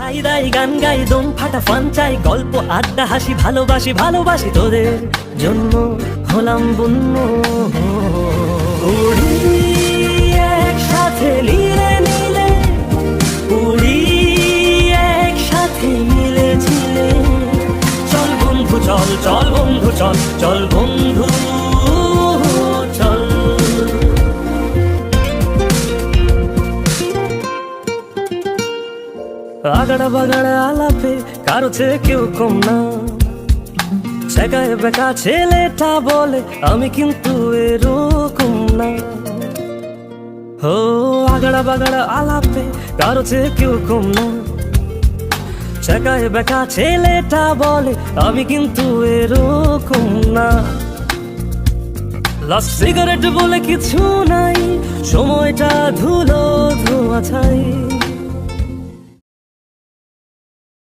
খাই দাই গান গাই দম ফাটা ফান চাই গল্প আড্ডা হাসি ভালোবাসি ভালোবাসি তোদের জন্য হলাম বন্য উড়ি একসাথে নীলে নীলে উড়ি একসাথে মিলে ঝিলে চল বন্ধু চল চল বন্ধু চল চল বন্ধু চল আগাড়া বাগাড়া আলাপে কারো চেয়ে কেউ কম না শেখায় বেকা ছেলেটা বলে আমি কিন্তু এরকম না ও আগাড়া বাগাড়া আলাপে কারো চেয়ে কেউ কম না শেখায় বেকা ছেলেটা বলে আমি কিন্তু এরকম না লাস্ট সিগারেট বলে কিছু নাই সময়টা ধুলো ধোঁয়া ছাই